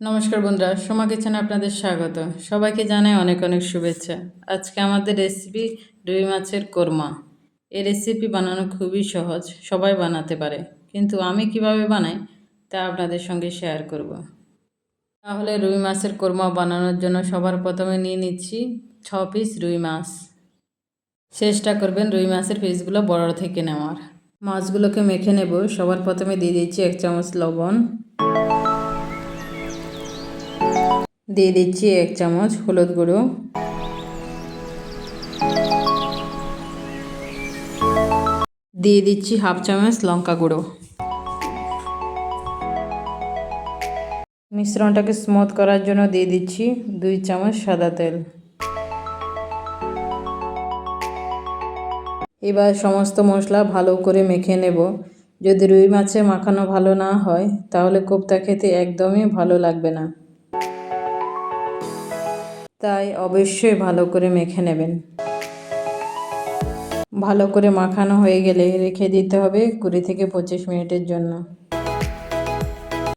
নমস্কার বন্ধুরা, সোমা কিচেনে আপনাদের স্বাগত। সবাইকে জানাই অনেক অনেক শুভেচ্ছা। আজকে আমাদের রেসিপি রুই মাছের কোরমা। এই রেসিপি বানানো খুবই সহজ, সবাই বানাতে পারে, কিন্তু আমি কিভাবে বানাই তা আপনাদের সঙ্গে শেয়ার করব। তাহলে রুই মাছের কোরমা বানানোর জন্য সবার প্রথমে নিয়ে নিচ্ছি 6 পিস রুই মাছ। চেষ্টা করবেন রুই মাছের পিসগুলো বড় থেকে নেওয়ার। মাছগুলোকে মেখে নেব। সবার প্রথমে দিয়ে দিচ্ছি 1 চামচ লবণ, দিয়ে দিচ্ছি 1 চামচ হলুদ গুঁড়ো, দিয়ে দিচ্ছি হাফ চামচ লঙ্কা গুঁড়ো। মিশ্রণটাকে স্মুথ করার জন্য দিয়ে দিচ্ছি 2 চামচ সাদা তেল। এবার সমস্ত মশলা ভালো করে মেখে নেব। যদি রুই মাছে মাখানো ভালো না হয় তাহলে কোপ্তা খেতে একদমই ভালো লাগবে না, তাই অবশ্যই ভালো করে মেখে নেবেন। ভালো করে মাখানো হয়ে গেলে রেখে দিতে হবে 20 থেকে 25 মিনিটের জন্য।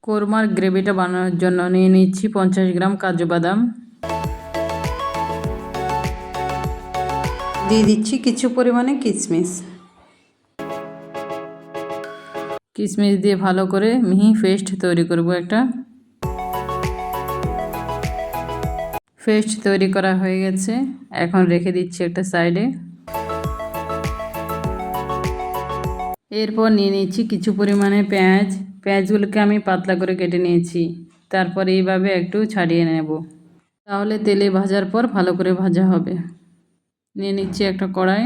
কোরমার গ্রেভিটা বানানোর জন্য নিয়ে নিচ্ছি 50 গ্রাম কাজু বাদাম, দিয়ে দিচ্ছি কিছু পরিমাণে কিশমিশ। কিশমিশ দিয়ে ভালো করে মিহি পেস্ট তৈরি করব। একটা পেস্ট তৈরি করা হয়ে গেছে, এখন রেখে দিচ্ছি একটা সাইডে। এরপর নিয়ে নিচ্ছি কিছু পরিমাণে পেঁয়াজ। পেঁয়াজগুলোকে আমি পাতলা করে কেটে নিয়েছি, তারপর এইভাবে একটু ছাড়িয়ে নেব, তাহলে তেলে ভাজার পর ভালো করে ভাজা হবে। নিয়ে নিচ্ছি একটা কড়াই।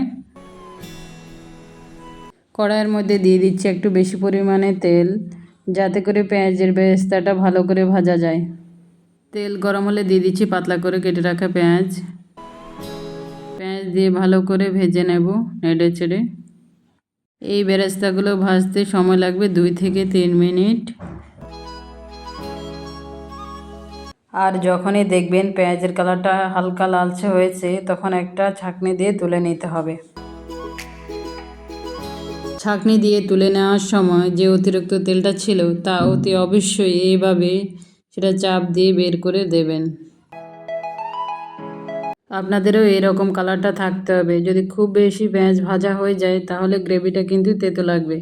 কড়াইয়ের মধ্যে দিয়ে দিচ্ছি একটু বেশি পরিমাণে তেল, যাতে করে পেঁয়াজের বেরেস্তাটা ভালো করে ভাজা যায়। তেল গরম হলে দিয়ে দিচ্ছি পাতলা করে কেটে রাখা পেঁয়াজ। পেঁয়াজ দিয়ে ভালো করে ভেজে নেব নেড়ে চেড়ে। এই বেরেস্তাগুলো ভাজতে সময় লাগবে 2 থেকে 3 মিনিট। আর যখনই দেখবেন পেঁয়াজের কালারটা হালকা লালচে হয়েছে, তখন একটা ছাঁকনি দিয়ে তুলে নিতে হবে। ছাঁকনি দিয়ে তুলে নেওয়ার সময় যে অতিরিক্ত তেলটা ছিল তা অতি অবশ্যই এইভাবে সেটা চাপ দিয়ে বের করে দেবেন। আপনাদেরও এরকম কালারটা থাকতে হবে। যদি খুব বেশি পেঁয়াজ ভাজা হয়ে যায় তাহলে গ্রেভিটা কিন্তু তেতো লাগবে,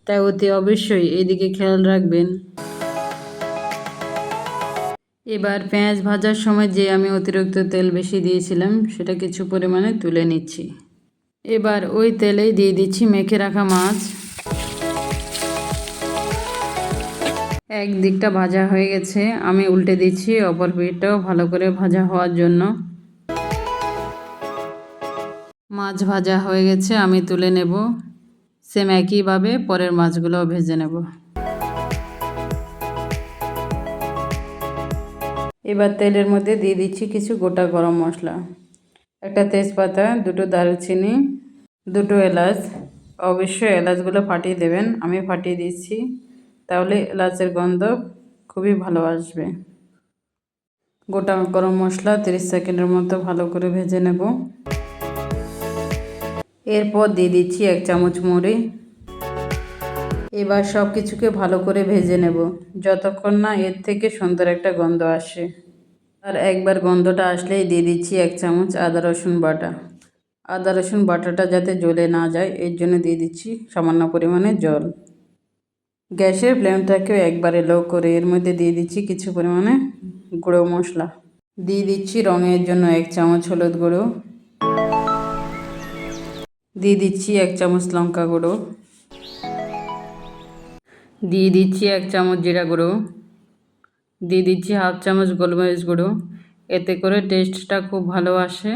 তাই অতি অবশ্যই এইদিকে খেয়াল রাখবেন। এবার পেঁয়াজ ভাজার সময় যে আমি অতিরিক্ত তেল বেশি দিয়েছিলাম সেটা কিছু পরিমাণে তুলে নিচ্ছি। এবার ওই তেলেই দিয়ে দিচ্ছি মেখে রাখা মাছ। এক দিকটা ভাজা হয়ে গেছে, আমি উল্টে দিচ্ছি অপর পিঠটাও ভালো করে ভাজা হওয়ার জন্য। মাছ ভাজা হয়ে গেছে, আমি তুলে নেব। সেম একইভাবে পরের মাছগুলোও ভেজে নেব। এবার তেলের মধ্যে দিয়ে দিচ্ছি কিছু গোটা গরম মশলা, একটা তেজপাতা, 2টো দারুচিনি, 2টো এলাচ। অবশ্যই এলাচগুলো ফাটিয়ে দেবেন, আমি ফাটিয়ে দিচ্ছি, তাহলে এলাচের গন্ধ খুবই ভালো আসবে। গোটা গরম মশলা 30 সেকেন্ডের মতো ভালো করে ভেজে নেব। এরপর দিয়ে দিচ্ছি 1 চামচ মৌরি। এবার সব কিছুকে ভালো করে ভেজে নেব যতক্ষণ না এর থেকে সুন্দর একটা গন্ধ আসে। আর একবার গন্ধটা আসলেই দিয়ে দিচ্ছি 1 চামচ আদা রসুন বাটা। আদা রসুন বাটাটা যাতে জ্বলে না যায় এর জন্য দিয়ে দিচ্ছি সামান্য পরিমাণে জল। গ্যাসের ফ্লেমটাকেও একবারে লো করে এর মধ্যে দিয়ে দিচ্ছি কিছু পরিমাণে গুঁড়ো মশলা। দিয়ে দিচ্ছি রঙের জন্য 1 চামচ হলুদ গুঁড়ো, দিয়ে দিচ্ছি 1 চামচ লঙ্কা গুঁড়ো, দিয়ে দিচ্ছি 1 চামচ জিরা গুঁড়ো, দিয়ে দিচ্ছি হাফ চামচ গোলমরিচ গুঁড়ো। এতে করে টেস্টটা খুব ভালো আসে।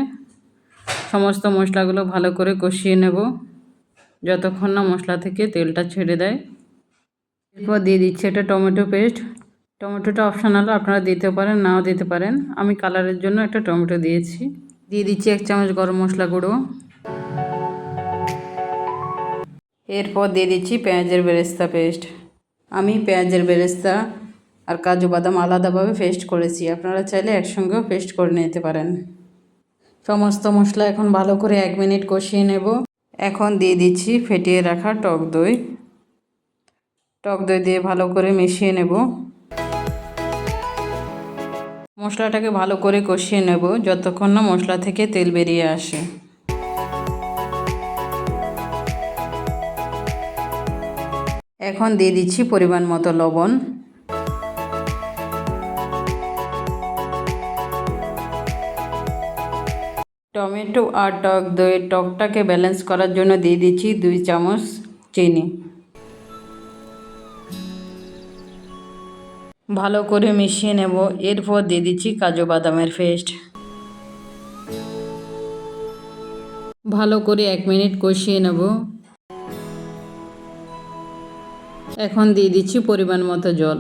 সমস্ত মশলাগুলো ভালো করে কষিয়ে নেব যতক্ষণ না মশলা থেকে তেলটা ছেড়ে দেয়। এরপর দিয়ে দিচ্ছি একটা টমেটো পেস্ট। টমেটোটা অপশনাল, আপনারা দিতে পারেন নাও দিতে পারেন। আমি কালারের জন্য একটা টমেটো দিয়েছি। দিয়ে দিচ্ছি 1 চামচ গরম মশলা গুঁড়ো। এরপর দিয়ে দিচ্ছি পেঁয়াজের বেরেস্তা পেস্ট। আমি পেঁয়াজের বেরেস্তা আর কাজু বাদাম আলাদাভাবে পেস্ট করেছি, আপনারা চাইলে একসঙ্গেও পেস্ট করে নিতে পারেন। সমস্ত মশলা এখন ভালো করে 1 মিনিট কষিয়ে নেব। এখন দিয়ে দিচ্ছি ফেটিয়ে রাখা টক দই। টক দই দিয়ে ভালো করে মিশিয়ে নেব। মশলাটাকে ভালো করে কষিয়ে নেব যতক্ষণ না মশলা থেকে তেল বেরিয়ে আসে। এখন দিয়ে দিচ্ছি পরিমাণ মতো লবণ। টমেটো আর টক দইয়ের টকটাকে ব্যালেন্স করার জন্য দিয়ে দিচ্ছি 2 চামচ চিনি। ভালো করে মিশিয়ে নেব। এরপর দিয়ে দিচ্ছি কাজু বাদামের পেস্ট। ভালো করে 1 মিনিট কষিয়ে নেব। এখন দিয়ে দিচ্ছি পরিমাণ মতো জল।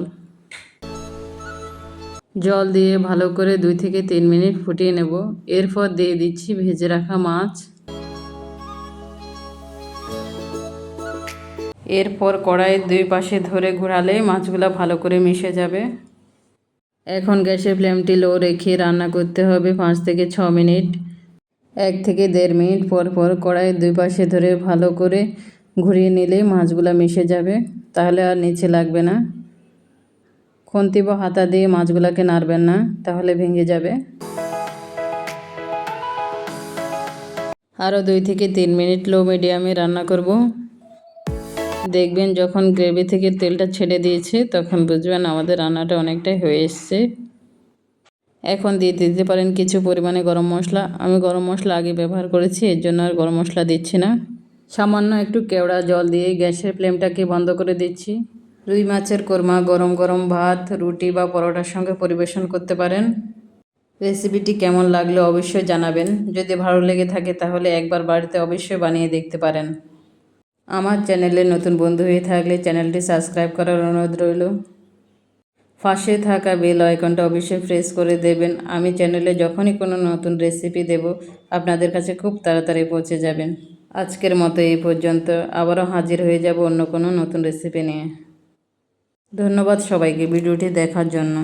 জল দিয়ে ভালো করে 2 থেকে 3 মিনিট ফুটিয়ে নেব। এরপর দিয়ে দিচ্ছি ভেজে রাখা মাছ। এরপর কড়াইয়ের 2 পাশে ধরে ঘোরালে মাছগুলো ভালো করে মিশে যাবে। এখন গ্যাসের ফ্লেমটি লো রেখে রান্না করতে হবে 5 থেকে 6 মিনিট। 1 থেকে 1.5 মিনিট পর পর কড়াইয়ের 2 পাশে ধরে ভালো করে ঘুরিয়ে নিলে মাছগুলো মিশে যাবে, তাহলে আর নিচে লাগবে না। খুন্তি বা হাতা দিয়ে মাছগুলোকে নাড়বেন না, তাহলে ভেঙে যাবে। আরও 2 থেকে 3 মিনিট লো মিডিয়ামে রান্না করব। দেখবেন যখন গ্রেভি থেকে তেলটা ছেড়ে দিয়েছে তখন বুঝবেন আমাদের রান্নাটা অনেকটাই হয়ে এসছে। এখন দিয়ে দিতে পারেন কিছু পরিমাণে গরম মশলা। আমি গরম মশলা আগে ব্যবহার করেছি, এর জন্য আর গরম মশলা দিচ্ছি না। সামান্য একটু কেওড়া জল দিয়ে গ্যাসের ফ্লেমটাকে বন্ধ করে দিচ্ছি। রুই মাছের কোরমা গরম গরম ভাত, রুটি বা পরোটার সঙ্গে পরিবেশন করতে পারেন। রেসিপিটি কেমন লাগলো অবশ্যই জানাবেন। যদি ভালো লেগে থাকে তাহলে একবার বাড়িতে অবশ্যই বানিয়ে দেখতে পারেন। আমার চ্যানেলে নতুন বন্ধু হয়ে থাকলে চ্যানেলটি সাবস্ক্রাইব করার অনুরোধ রইল। পাশে থাকা বেল আইকনটা অবশ্যই প্রেস করে দেবেন। আমি চ্যানেলে যখনই কোনো নতুন রেসিপি দেব আপনাদের কাছে খুব তাড়াতাড়ি পৌঁছে যাবেন। আজকের মতো এই পর্যন্ত। আবারও হাজির হয়ে যাব অন্য কোনো নতুন রেসিপি নিয়ে। ধন্যবাদ সবাইকে ভিডিওটি দেখার জন্য।